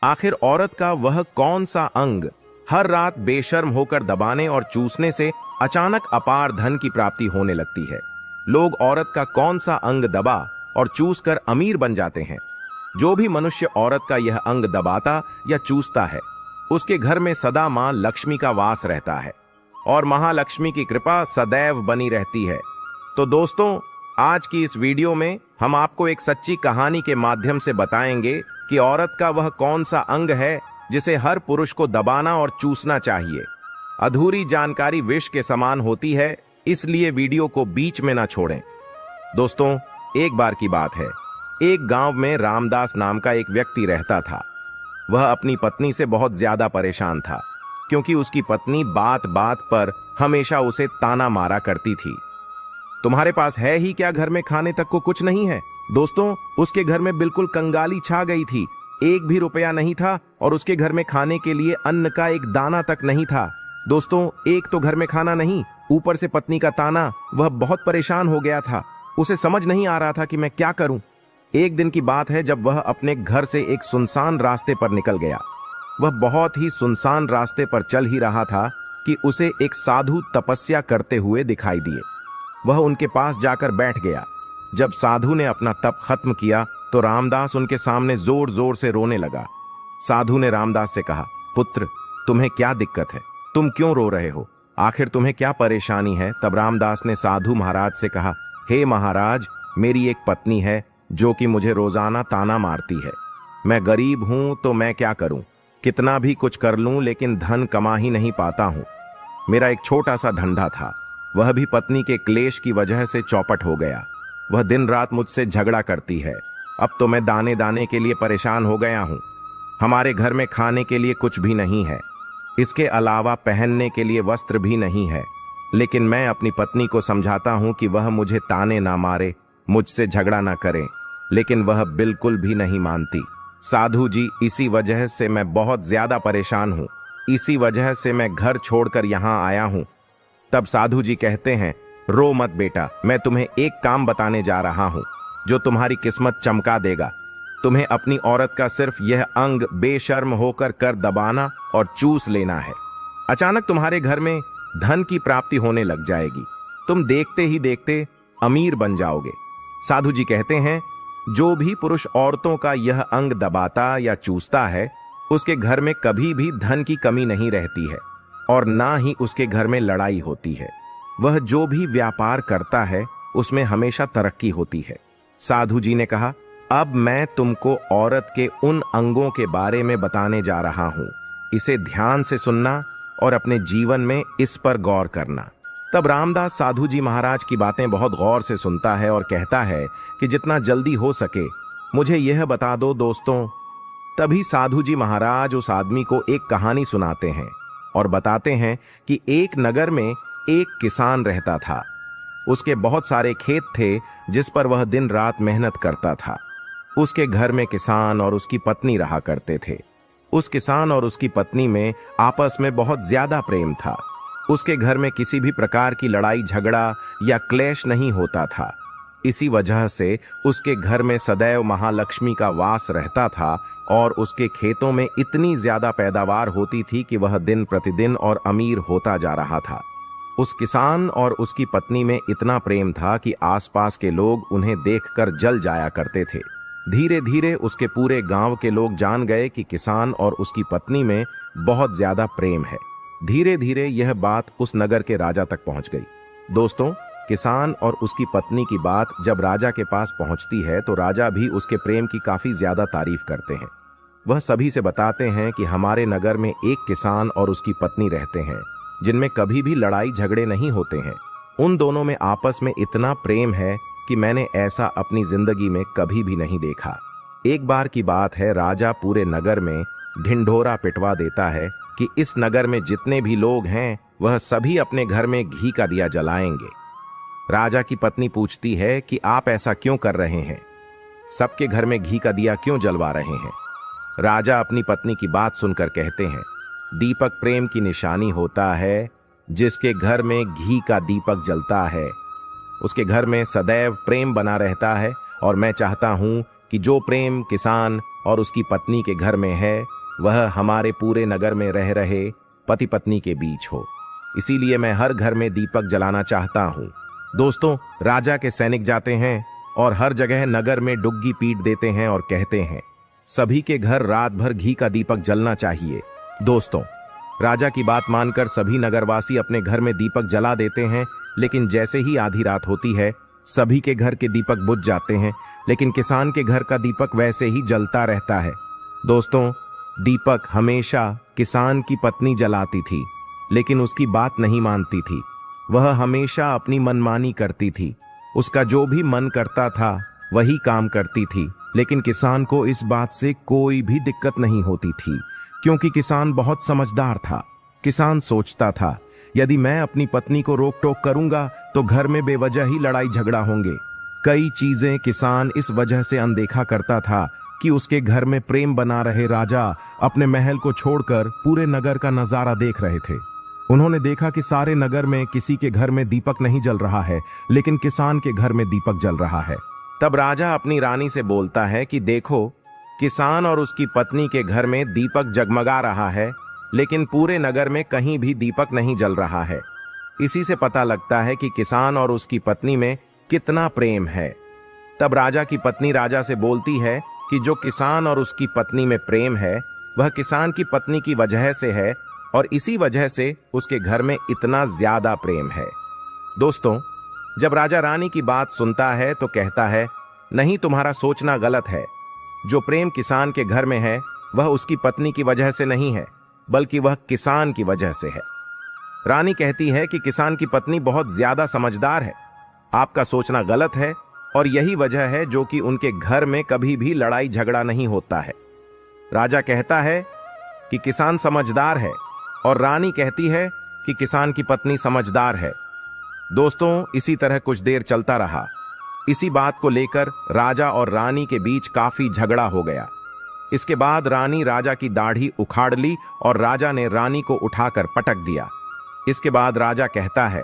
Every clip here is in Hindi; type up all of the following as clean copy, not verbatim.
आखिर औरत का वह कौन सा अंग हर रात बेशर्म होकर दबाने और चूसने से अचानक अपार धन की प्राप्ति होने लगती है? लोग औरत का कौन सा अंग दबा और चूस कर अमीर बन जाते हैं? जो भी मनुष्य औरत का यह अंग दबाता या चूसता है, उसके घर में सदा मां लक्ष्मी का वास रहता है और महालक्ष्मी की कृपा सदैव बनी रहती है। तो दोस्तों, आज की इस वीडियो में हम आपको एक सच्ची कहानी के माध्यम से बताएंगे कि औरत का वह कौन सा अंग है जिसे हर पुरुष को दबाना और चूसना चाहिए। अधूरी जानकारी विष के समान होती है, इसलिए वीडियो को बीच में ना छोड़ें। दोस्तों, एक बार की बात है, एक गांव में रामदास नाम का एक व्यक्ति रहता था। वह अपनी पत्नी से बहुत ज्यादा परेशान था, क्योंकि उसकी पत्नी बात बात पर हमेशा उसे ताना मारा करती थी। तुम्हारे पास है ही क्या, घर में खाने तक को कुछ नहीं है? दोस्तों, उसके घर में बिल्कुल कंगाली छा गई थी। एक भी रुपया नहीं था और उसके घर में खाने के लिए अन्न का एक दाना तक नहीं था। दोस्तों, एक तो घर में खाना नहीं, ऊपर से पत्नी का ताना। वह बहुत परेशान हो गया था। उसे समझ नहीं आ रहा था कि मैं क्या करूं। एक दिन की बात है जब वह अपने घर से एक सुनसान रास्ते पर निकल गया। वह बहुत ही सुनसान रास्ते पर चल ही रहा था कि उसे एक साधु तपस्या करते हुए दिखाई दिए। वह उनके पास जाकर बैठ गया। जब साधु ने अपना तप खत्म किया तो रामदास उनके सामने जोर जोर से रोने लगा। साधु ने रामदास से कहा, पुत्र, तुम्हें क्या दिक्कत है? तुम क्यों रो रहे हो? आखिर तुम्हें क्या परेशानी है? तब रामदास ने साधु महाराज से कहा, हे महाराज, मेरी एक पत्नी है जो कि मुझे रोजाना ताना मारती है। मैं गरीब हूं तो मैं क्या करूं? कितना भी कुछ कर लूं लेकिन धन कमा ही नहीं पाता हूं। मेरा एक छोटा सा धंधा था, वह भी पत्नी के क्लेश की वजह से चौपट हो गया। वह दिन रात मुझसे झगड़ा करती है। अब तो मैं दाने दाने के लिए परेशान हो गया हूं। हमारे घर में खाने के लिए कुछ भी नहीं है, इसके अलावा पहनने के लिए वस्त्र भी नहीं है। लेकिन मैं अपनी पत्नी को समझाता हूं कि वह मुझे ताने ना मारे, मुझसे झगड़ा ना करे, लेकिन वह बिल्कुल भी नहीं मानती। साधु जी, इसी वजह से मैं बहुत ज्यादा परेशान हूं। इसी वजह से मैं घर छोड़कर यहां आया हूं। तब साधु जी कहते हैं, रो मत बेटा, मैं तुम्हें एक काम बताने जा रहा हूं जो तुम्हारी किस्मत चमका देगा। तुम्हें अपनी औरत का सिर्फ यह अंग बेशर्म होकर कर दबाना और चूस लेना है। अचानक तुम्हारे घर में धन की प्राप्ति होने लग जाएगी। तुम देखते ही देखते अमीर बन जाओगे। साधु जी कहते हैं, जो भी पुरुष औरतों का यह अंग दबाता या चूसता है, उसके घर में कभी भी धन की कमी नहीं रहती है और ना ही उसके घर में लड़ाई होती है। वह जो भी व्यापार करता है उसमें हमेशा तरक्की होती है। साधु जी ने कहा, अब मैं तुमको औरत के उन अंगों के बारे में बताने जा रहा हूं। इसे ध्यान से सुनना और अपने जीवन में इस पर गौर करना। तब रामदास साधु जी महाराज की बातें बहुत गौर से सुनता है और कहता है कि जितना जल्दी हो सके मुझे यह बता दो दोस्तों। तभी साधु जी महाराज उस आदमी को एक कहानी सुनाते हैं और बताते हैं कि एक नगर में एक किसान रहता था। उसके बहुत सारे खेत थे जिस पर वह दिन रात मेहनत करता था। उसके घर में किसान और उसकी पत्नी रहा करते थे। उस किसान और उसकी पत्नी में आपस में बहुत ज्यादा प्रेम था। उसके घर में किसी भी प्रकार की लड़ाई झगड़ा या क्लेश नहीं होता था। इसी वजह से उसके घर में सदैव महालक्ष्मी का वास रहता था और उसके खेतों में इतनी ज्यादा पैदावार होती थी कि वह दिन प्रतिदिन और अमीर होता जा रहा था। उस किसान और उसकी पत्नी में इतना प्रेम था कि आसपास के लोग उन्हें देखकर जल जाया करते थे। धीरे धीरे उसके पूरे गांव के लोग जान गए कि किसान और उसकी पत्नी में बहुत ज्यादा प्रेम है। धीरे धीरे यह बात उस नगर के राजा तक पहुंच गई। दोस्तों, किसान और उसकी पत्नी की बात जब राजा के पास पहुंचती है तो राजा भी उसके प्रेम की काफी ज्यादा तारीफ करते हैं। वह सभी से बताते हैं कि हमारे नगर में एक किसान और उसकी पत्नी रहते हैं जिनमें कभी भी लड़ाई झगड़े नहीं होते हैं। उन दोनों में आपस में इतना प्रेम है कि मैंने ऐसा अपनी जिंदगी में कभी भी नहीं देखा। एक बार की बात है, राजा पूरे नगर में ढिंढोरा पिटवा देता है कि इस नगर में जितने भी लोग हैं वह सभी अपने घर में घी का दिया जलाएंगे। राजा की पत्नी पूछती है कि आप ऐसा क्यों कर रहे हैं? सबके घर में घी का दिया क्यों जलवा रहे हैं? राजा अपनी पत्नी की बात सुनकर कहते हैं, दीपक प्रेम की निशानी होता है। जिसके घर में घी का दीपक जलता है उसके घर में सदैव प्रेम बना रहता है और मैं चाहता हूं कि जो प्रेम किसान और उसकी पत्नी के घर में है वह हमारे पूरे नगर में रह रहे पति पत्नी के बीच हो। इसीलिए मैं हर घर में दीपक जलाना चाहता हूं। दोस्तों, राजा के सैनिक जाते हैं और हर जगह नगर में डुग्गी पीट देते हैं और कहते हैं सभी के घर रात भर घी का दीपक जलना चाहिए। दोस्तों, राजा की बात मानकर सभी नगरवासी अपने घर में दीपक जला देते हैं, लेकिन जैसे ही आधी रात होती है सभी के घर के दीपक बुझ जाते हैं, लेकिन किसान के घर का दीपक वैसे ही जलता रहता है। दोस्तों, दीपक हमेशा किसान की पत्नी जलाती थी, लेकिन उसकी बात नहीं मानती थी। वह हमेशा अपनी मनमानी करती थी। उसका जो भी मन करता था वही काम करती थी, लेकिन किसान को इस बात से कोई भी दिक्कत नहीं होती थी, क्योंकि किसान बहुत समझदार था। किसान सोचता था यदि मैं अपनी पत्नी को रोक टोक करूंगा तो घर में बेवजह ही लड़ाई झगड़ा होंगे। कई चीजें किसान इस वजह से अनदेखा करता था कि उसके घर में प्रेम बना रहे राजा अपने महल को छोड़कर पूरे नगर का नजारा देख रहे थे। उन्होंने देखा कि सारे नगर में किसी के घर में दीपक नहीं जल रहा है, लेकिन किसान के घर में दीपक जल रहा है। तब राजा अपनी रानी से बोलता है कि देखो, किसान और उसकी पत्नी के घर में दीपक जगमगा रहा है, लेकिन पूरे नगर में कहीं भी दीपक नहीं जल रहा है। इसी से पता लगता है कि किसान और उसकी पत्नी में कितना प्रेम है। तब राजा की पत्नी राजा से बोलती है कि जो किसान और उसकी पत्नी में प्रेम है वह किसान की पत्नी की वजह से है, और इसी वजह से उसके घर में इतना ज्यादा प्रेम है। दोस्तों, जब राजा रानी की बात सुनता है तो कहता है नहीं, तुम्हारा सोचना गलत है। जो प्रेम किसान के घर में है वह उसकी पत्नी की वजह से नहीं है, बल्कि वह किसान की वजह से है। रानी कहती है कि किसान की पत्नी बहुत ज्यादा समझदार है। आपका सोचना गलत है, और यही वजह है जो कि उनके घर में कभी भी लड़ाई झगड़ा नहीं होता है। राजा कहता है कि किसान समझदार है, और रानी कहती है कि किसान की पत्नी समझदार है। दोस्तों, इसी तरह कुछ देर चलता रहा। इसी बात को लेकर राजा और रानी के बीच काफी झगड़ा हो गया। इसके बाद रानी राजा की दाढ़ी उखाड़ ली और राजा ने रानी को उठाकर पटक दिया। इसके बाद राजा कहता है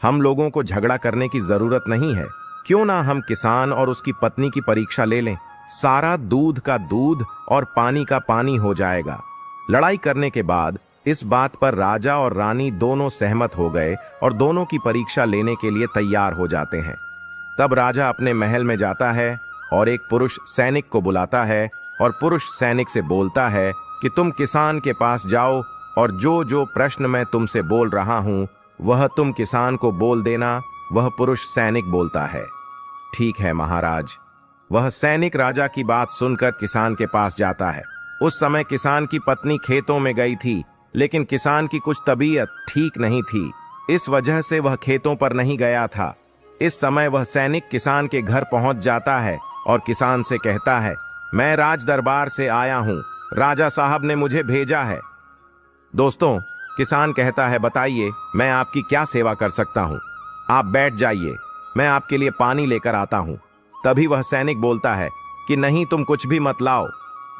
हम लोगों को झगड़ा करने की जरूरत नहीं है, क्यों ना हम किसान और उसकी पत्नी की परीक्षा ले लें। सारा दूध का दूध और पानी का पानी हो जाएगा। लड़ाई करने के बाद इस बात पर राजा और रानी दोनों सहमत हो गए और दोनों की परीक्षा लेने के लिए तैयार हो जाते हैं। तब राजा अपने महल में जाता है और एक पुरुष सैनिक को बुलाता है और पुरुष सैनिक से बोलता है कि तुम किसान के पास जाओ और जो जो प्रश्न मैं तुमसे बोल रहा हूं वह तुम किसान को बोल देना। वह पुरुष सैनिक बोलता है ठीक है महाराज। वह सैनिक राजा की बात सुनकर किसान के पास जाता है। उस समय किसान की पत्नी खेतों में गई थी, लेकिन किसान की कुछ तबीयत ठीक नहीं थी, इस वजह से वह खेतों पर नहीं गया था। इस समय वह सैनिक किसान के घर पहुंच जाता है और किसान से कहता है मैं राज दरबार से आया हूं, राजा साहब ने मुझे भेजा है। दोस्तों, किसान कहता है बताइए मैं आपकी क्या सेवा कर सकता हूं। आप बैठ जाइए, मैं आपके लिए पानी लेकर आता हूं। तभी वह सैनिक बोलता है कि नहीं, तुम कुछ भी मत लाओ,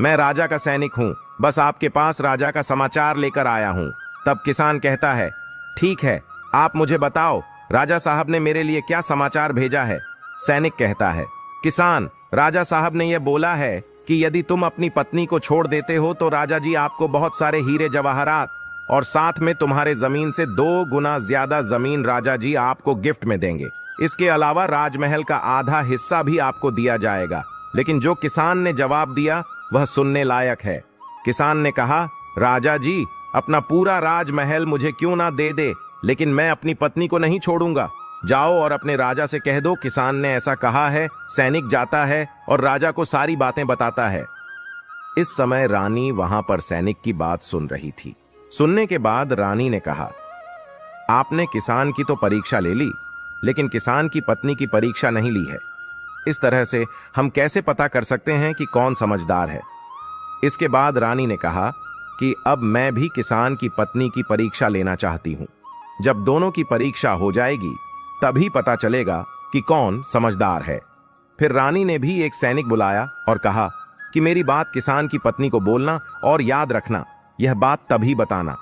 मैं राजा का सैनिक हूं, बस आपके पास राजा का समाचार लेकर आया हूं। तब किसान कहता है ठीक है, आप मुझे बताओ राजा साहब ने मेरे लिए क्या समाचार भेजा है। सैनिक कहता है किसान, राजा साहब ने यह बोला है कि यदि तुम अपनी पत्नी को छोड़ देते हो तो राजा जी आपको बहुत सारे हीरे जवाहरात और साथ में तुम्हारे जमीन से 2 गुना ज्यादा जमीन राजा जी आपको गिफ्ट में देंगे। इसके अलावा राजमहल का आधा हिस्सा भी आपको दिया जाएगा। लेकिन जो किसान ने जवाब दिया वह सुनने लायक है। किसान ने कहा राजा जी अपना पूरा राजमहल मुझे क्यों ना दे दे, लेकिन मैं अपनी पत्नी को नहीं छोड़ूंगा। जाओ और अपने राजा से कह दो किसान ने ऐसा कहा है। सैनिक जाता है और राजा को सारी बातें बताता है। इस समय रानी वहां पर सैनिक की बात सुन रही थी। सुनने के बाद रानी ने कहा आपने किसान की तो परीक्षा ले ली, लेकिन किसान की पत्नी की परीक्षा नहीं ली है। इस तरह से हम कैसे पता कर सकते हैं कि कौन समझदार है। इसके बाद रानी ने कहा कि अब मैं भी किसान की पत्नी की परीक्षा लेना चाहती हूं। जब दोनों की परीक्षा हो जाएगी तभी पता चलेगा कि कौन समझदार है। फिर रानी ने भी एक सैनिक बुलाया और कहा कि मेरी बात किसान की पत्नी को बोलना और याद रखना, यह बात तभी बताना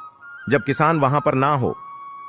जब किसान वहां पर ना हो।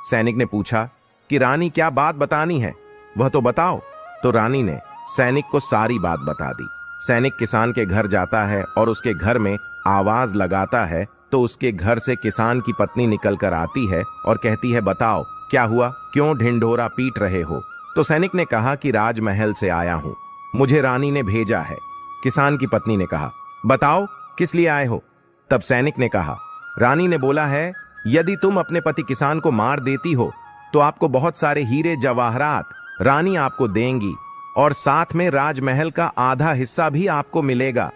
सैनिक ने पूछा कि रानी क्या बात बतानी है, वह तो बताओ। तो रानी ने सैनिक को सारी बात बता दी। सैनिक किसान के घर जाता है और उसके घर में आवाज लगाता है तो उसके घर से किसान की पत्नी निकल कर आती है और कहती है, बताओ क्या हुआ, क्यों ढिंढोरा पीट रहे हो? तो सैनिक ने कहा कि राजमहल से आया हूं, मुझे रानी ने भेजा है। किसान की पत्नी ने कहा, बताओ किस लिए आए हो? तब सैनिक ने कहा, रानी ने बोला है यदि तुम अपने पति किसान को मार देती हो तो आपको बहुत सारे हीरे जवाहरात रानी आपको देंगी और साथ में राजमहल का आधा हिस्सा भी आपको मिलेगा।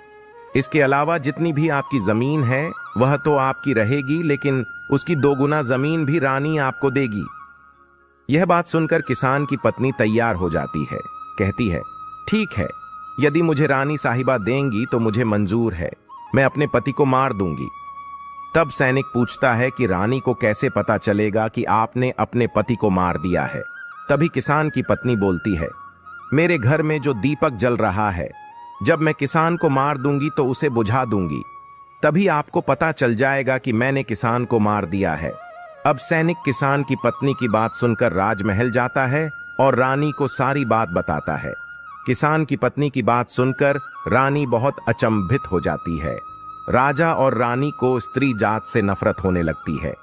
इसके अलावा जितनी भी आपकी जमीन है वह तो आपकी रहेगी, लेकिन उसकी 2 गुना जमीन भी रानी आपको देगी। यह बात सुनकर किसान की पत्नी तैयार हो जाती है, कहती है, ठीक है, यदि मुझे रानी साहिबा देंगी तो मुझे मंजूर है, मैं अपने पति को मार दूंगी। तब सैनिक पूछता है कि रानी को कैसे पता चलेगा कि आपने अपने पति को मार दिया है? तभी किसान की पत्नी बोलती है, मेरे घर में जो दीपक जल रहा है, जब मैं किसान को मार दूंगी तो उसे बुझा दूंगी, तभी आपको पता चल जाएगा कि मैंने किसान को मार दिया है। अब सैनिक किसान की पत्नी की बात सुनकर राजमहल जाता है और रानी को सारी बात बताता है। किसान की पत्नी की बात सुनकर रानी बहुत अचंभित हो जाती है। राजा और रानी को स्त्री जात से नफरत होने लगती है।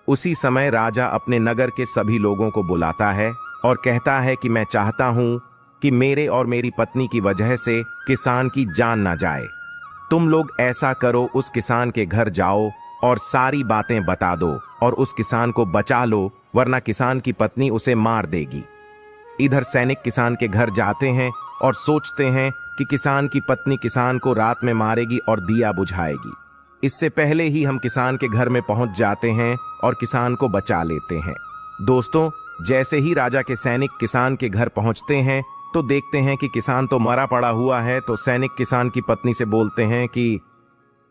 उसी समय राजा अपने नगर के सभी लोगों को बुलाता है और कहता है कि मैं चाहता हूं कि मेरे और मेरी पत्नी की वजह से किसान की जान ना जाए। तुम लोग ऐसा करो, उस किसान के घर जाओ और सारी बातें बता दो और उस किसान को बचा लो, वरना किसान की पत्नी उसे मार देगी। इधर सैनिक किसान के घर जाते हैं और सोचते हैं कि किसान की पत्नी किसान को रात में मारेगी और दिया बुझाएगी। इससे पहले ही हम किसान के घर में पहुंच जाते हैं और किसान को बचा लेते हैं। दोस्तों, जैसे ही राजा के सैनिक किसान के घर पहुंचते हैं तो देखते हैं कि किसान तो मरा पड़ा हुआ है। तो सैनिक किसान की पत्नी से बोलते हैं कि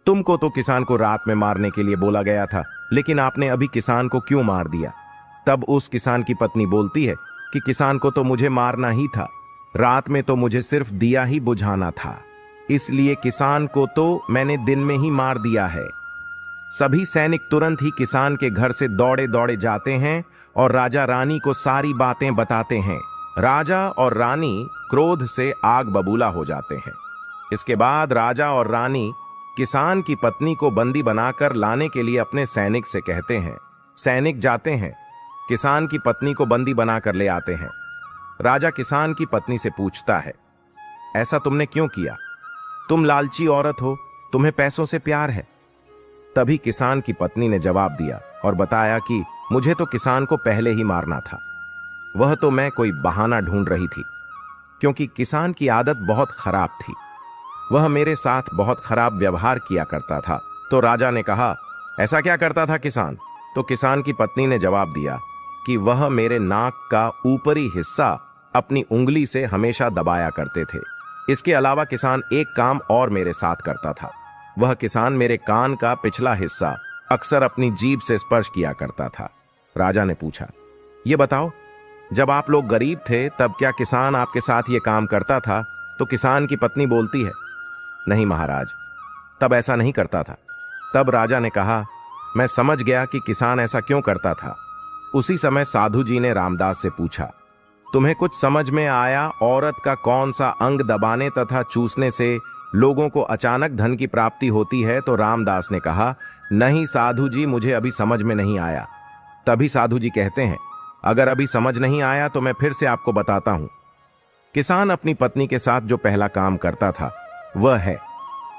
तुमको तो किसान को रात में मारने के लिए बोला गया था, लेकिन आपने अभी किसान को क्यों मार दिया? तब उस किसान की पत्नी बोलती है कि किसान को तो मुझे मारना ही था, रात में तो मुझे सिर्फ दिया ही बुझाना था, इसलिए किसान को तो मैंने दिन में ही मार दिया है। सभी सैनिक तुरंत ही किसान के घर से दौड़े दौड़े जाते हैं और राजा रानी को सारी बातें बताते हैं। राजा और रानी क्रोध से आग बबूला हो जाते हैं। इसके बाद राजा और रानी किसान की पत्नी को बंदी बनाकर लाने के लिए अपने सैनिक से कहते हैं। सैनिक जाते हैं, किसान की पत्नी को बंदी बनाकर ले आते हैं। राजा किसान की पत्नी से पूछता है, ऐसा तुमने क्यों किया? तुम लालची औरत हो, तुम्हें पैसों से प्यार है। तभी किसान की पत्नी ने जवाब दिया और बताया कि मुझे तो किसान को पहले ही मारना था, वह तो मैं कोई बहाना ढूंढ रही थी, क्योंकि किसान की आदत बहुत खराब थी, वह मेरे साथ बहुत खराब व्यवहार किया करता था। तो राजा ने कहा, ऐसा क्या करता था किसान? तो किसान की पत्नी ने जवाब दिया कि वह मेरे नाक का ऊपरी हिस्सा अपनी उंगली से हमेशा दबाया करते थे। इसके अलावा किसान एक काम और मेरे साथ करता था, वह किसान मेरे कान का पिछला हिस्सा अक्सर अपनी जीभ से स्पर्श किया करता था। राजा ने पूछा, ये बताओ, जब आप लोग गरीब थे तब क्या किसान आपके साथ ये काम करता था? तो किसान की पत्नी बोलती है, नहीं महाराज, तब ऐसा नहीं करता था। तब राजा ने कहा, मैं समझ गया कि किसान ऐसा क्यों करता था। उसी समय साधु जी ने रामदास से पूछा, तुम्हें कुछ समझ में आया औरत का कौन सा अंग दबाने तथा चूसने से लोगों को अचानक धन की प्राप्ति होती है? तो रामदास ने कहा, नहीं साधु जी, मुझे अभी समझ में नहीं आया। तभी साधु जी कहते हैं, अगर अभी समझ नहीं आया तो मैं फिर से आपको बताता हूं। किसान अपनी पत्नी के साथ जो पहला काम करता था वह है,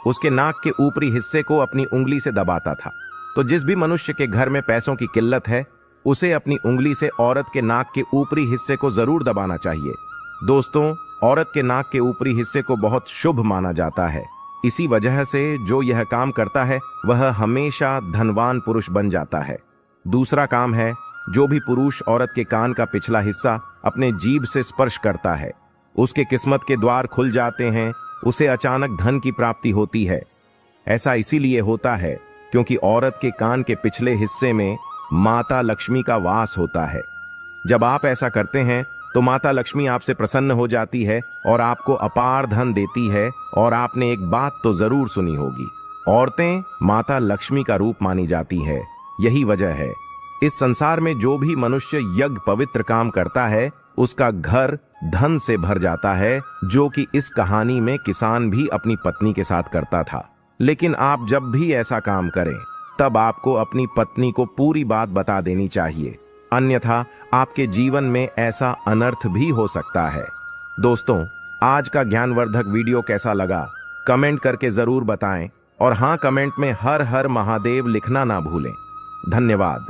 उसके नाक के ऊपरी हिस्से को अपनी उंगली से दबाता था। तो जिस भी मनुष्य के घर में पैसों की किल्लत है, उसे अपनी उंगली से औरत के नाक के ऊपरी हिस्से को जरूर दबाना चाहिए। दोस्तों, औरत के नाक के ऊपरी हिस्से को बहुत शुभ माना जाता है। इसी वजह से जो यह काम करता है वह हमेशा धनवान पुरुष बन जाता है। दूसरा काम है, जो भी पुरुष औरत के कान का पिछला हिस्सा अपने जीभ से स्पर्श करता है, उसके किस्मत के द्वार खुल जाते हैं, उसे अचानक धन की प्राप्ति होती है। ऐसा इसीलिए होता है क्योंकि औरत के कान के पिछले हिस्से में माता लक्ष्मी का वास होता है। जब आप ऐसा करते हैं तो माता लक्ष्मी आपसे प्रसन्न हो जाती है और आपको अपार धन देती है। और आपने एक बात तो जरूर सुनी होगी, औरतें माता लक्ष्मी का रूप मानी जाती है। यही वजह है, इस संसार में जो भी मनुष्य यज्ञ पवित्र काम करता है उसका घर धन से भर जाता है, जो कि इस कहानी में किसान भी अपनी पत्नी के साथ करता था। लेकिन आप जब भी ऐसा काम करें तब आपको अपनी पत्नी को पूरी बात बता देनी चाहिए, अन्यथा आपके जीवन में ऐसा अनर्थ भी हो सकता है। दोस्तों, आज का ज्ञानवर्धक वीडियो कैसा लगा कमेंट करके जरूर बताएं और हाँ, कमेंट में हर हर महादेव लिखना ना भूलें। धन्यवाद।